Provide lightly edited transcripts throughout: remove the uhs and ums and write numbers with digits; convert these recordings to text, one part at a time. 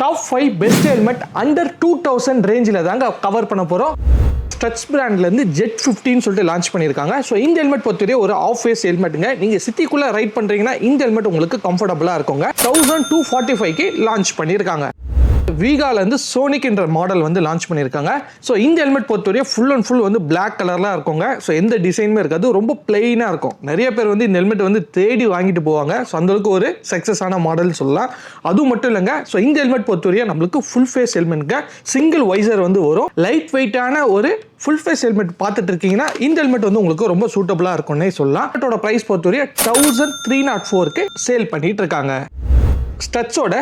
Top 5 best helmet under 2000 ரேஞ்சில் தாங்க cover பண்ண போகிறோம். ஸ்ட்ரெச் பிராண்ட்லேருந்து ஜெட் 15 சொல்லிட்டு லான்ச் பண்ணியிருக்காங்க. ஸோ இந்த ஹெல்மெட் பொறுத்தவரை ஒரு ஆஃப் ஃபேஸ் ஹெல்மெட்டுங்க. நீங்கள் சிட்டிக்குள்ளே ரைட் பண்ணுறீங்கன்னா இந்த ஹெல்மெட் உங்களுக்கு கம்ஃபர்டபுளாக இருக்குங்க. 1245க்கு லான்ச் பண்ணியிருக்காங்க. வீகாலேருந்து சோனிக் என்ற மாடல் வந்து லான்ச் பண்ணியிருக்காங்க. ஸோ இந்த ஹெல்மெட் பொறுத்தவரையும் ஃபுல் அண்ட் ஃபுல் வந்து பிளாக் கலர்லாம் இருக்குங்க. ஸோ எந்த டிசைனுமே இருக்காது, ரொம்ப பிளெயினாக இருக்கும். நிறைய பேர் வந்து இந்த ஹெல்மெட் வந்து தேடி வாங்கிட்டு போவாங்க. ஸோ அந்தளவுக்கு ஒரு சக்ஸஸான மாடல் சொல்லலாம். அதுவும் மட்டும் இல்லைங்க, ஸோ இந்த ஹெல்மெட் பொறுத்தவரையும் நம்மளுக்கு ஃபுல் ஃபேஸ் ஹெல்மெட்டுங்க. சிங்கிள் வைசர் வந்து வரும். லைட் வெயிட்டான ஒரு ஃபுல் ஃபேஸ் ஹெல்மெட் பார்த்துட்டு இருக்கீங்கன்னா இந்த ஹெல்மெட் வந்து உங்களுக்கு ரொம்ப சூட்டபுளாக இருக்கும்னே சொல்லலாம். ஹெல்மெட்டோட ப்ரைஸ் பொறுத்தவரையும் 1304க்கு சேல் பண்ணிட்டு இருக்காங்க. ஸ்ட்ரெச்சோட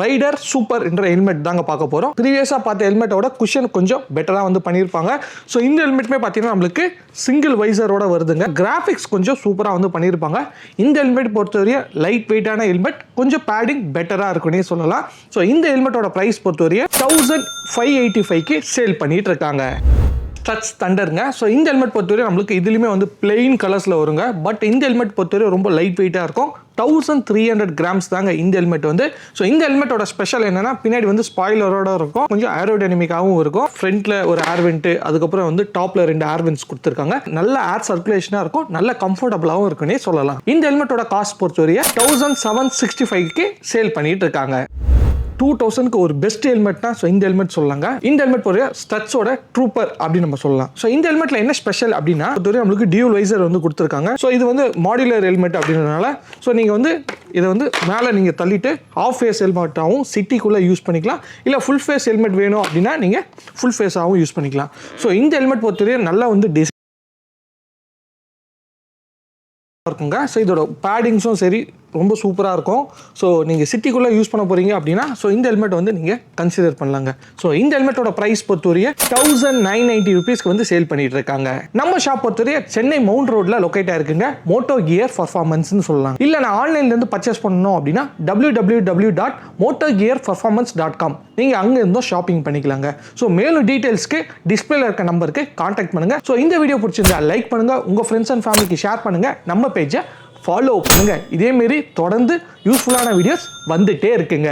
ரைடர் சூப்பர் என்ற ஹெல்மெட் தாங்க பார்க்க போகிறோம். ப்ரீவியஸாக பார்த்த ஹெல்மெட்டோட குஷன் கொஞ்சம் பெட்டராக வந்து பண்ணியிருப்பாங்க. ஸோ இந்த ஹெல்மெட்டுமே பார்த்தீங்கன்னா நம்மளுக்கு சிங்கிள் வைசரோட வருதுங்க. கிராஃபிக்ஸ் கொஞ்சம் சூப்பராக வந்து பண்ணியிருப்பாங்க. இந்த ஹெல்மெட் பொறுத்தவரையும் லைட் வெயிட்டான ஹெல்மெட், கொஞ்சம் பேடிங் பெட்டராக இருக்குன்னே சொல்லலாம். ஸோ இந்த ஹெல்மெட்டோட ப்ரைஸ் பொறுத்தவரையும் 1585க்கு சேல் பண்ணிட்டு இருக்காங்க. ஸ்ட்ரெச் தண்டருங்க. ஸோ இந்த ஹெல்மெட் பொறுத்தவரை நம்மளுக்கு இதுலையுமே வந்து பிளெயின் கலர்ஸில் வருங்க. பட் இந்த ஹெல்மெட் பொறுத்தவரை ரொம்ப லைட் வெயிட்டாக இருக்கும். 1300 கிராம்ஸ் தாங்க இந்த ஹெல்மெட் வந்து. ஸோ இந்த ஹெல்மெட்டோட ஸ்பெஷல் என்னன்னா, பின்னாடி வந்து ஸ்பாயிலரோட இருக்கும், கொஞ்சம் ஏரோடைனமிக்காகவும் இருக்கும். ஃப்ரண்ட்ல ஒரு ஏர்வென்ட், அதுக்கப்புறம் வந்து டாப்ல 2 ஏர்வென்ட்ஸ் கொடுத்துருக்காங்க. நல்ல ஏர் சர்க்குலேஷனாக இருக்கும், நல்ல கம்ஃபர்டபுளாகவும் இருக்குன்னே சொல்லலாம். இந்த ஹெல்மெட்டோட காஸ்ட் பொறுத்தவரையே 1765க்கு சேல் பண்ணிட்டு இருக்காங்க. 2000க்கு ஒரு பெஸ்ட் ஹெல்மெட்னா ஸோ இந்த ஹெல்மெட் சொல்லலாங்க. இந்த ஹெல்மெட் பொறுத்த ஸ்ட்ரெச்சோட ட்ரூப்பர் அப்படின்னு நம்ம சொல்லலாம். ஸோ இந்த ஹெல்மெட்ல என்ன ஸ்பெஷல் அப்படின்னா, நம்மளுக்கு டியூல் வைசர் வந்து கொடுத்துருக்காங்க. ஸோ இது வந்து மாடுலர் ஹெல்மெட் அப்படின்றதுனால ஸோ நீங்கள் வந்து இதை வந்து மேலே நீங்கள் தள்ளிட்டு ஆஃப் ஃபேஸ் ஹெல்மெட்டாகவும் சிட்டிக்குள்ளே யூஸ் பண்ணிக்கலாம். இல்லை ஃபுல் ஃபேஸ் ஹெல்மெட் வேணும் அப்படின்னா நீங்கள் ஃபுல் ஃபேஸாகவும் யூஸ் பண்ணிக்கலாம். ஸோ இந்த ஹெல்மெட் பொறுத்தவரை நல்லா வந்து இருக்குங்க. ஸோ இதோட பேடிங்ஸும் சரி ரொம்ப சூப்பராக இருக்கும். ஸோ நீங்கள் சிட்டிக்குள்ளே யூஸ் பண்ண போகிறீங்க அப்படின்னா ஸோ இந்த ஹெல்மெட் வந்து நீங்கள் கன்சிடர் பண்ணலாங்க. ஸோ இந்த ஹெல்மெட்டோட ப்ரைஸ் பொறுத்தவரையே 1990 ருபீஸ்க்கு வந்து சேல் பண்ணிட்டு இருக்காங்க. நம்ம ஷாப் பொறுத்தவரையே சென்னை மவுண்ட் ரோட்ல லொக்கேட் ஆயிருக்குங்க. மோட்டோ கியர் பர்ஃபார்மன்ஸ்னு சொல்லலாம். இல்லை நான் ஆன்லைன்லேருந்து பர்ச்சேஸ் பண்ணணும் அப்படின்னா www.motogearperformance.com நீங்கள் அங்கே இருந்தும் ஷாப்பிங் பண்ணிக்கலாங்க. ஸோ மேலும் டீட்டெயில்ஸ்க்கு டிஸ்பிளேல இருக்க நம்பருக்கு கான்டாக்ட் பண்ணுங்க. ஸோ இந்த வீடியோ பிடிச்சிருந்தா லைக் பண்ணுங்க, உங்கள் ஃப்ரெண்ட்ஸ் அண்ட் ஃபேமிலிக்கு ஷேர் பண்ணுங்க, நம்ம பேஜை ஃபாலோ பண்ணுங்க. இதேமாரி தொடர்ந்து யூஸ்ஃபுல்லான வீடியோஸ் வந்துட்டே இருக்குங்க.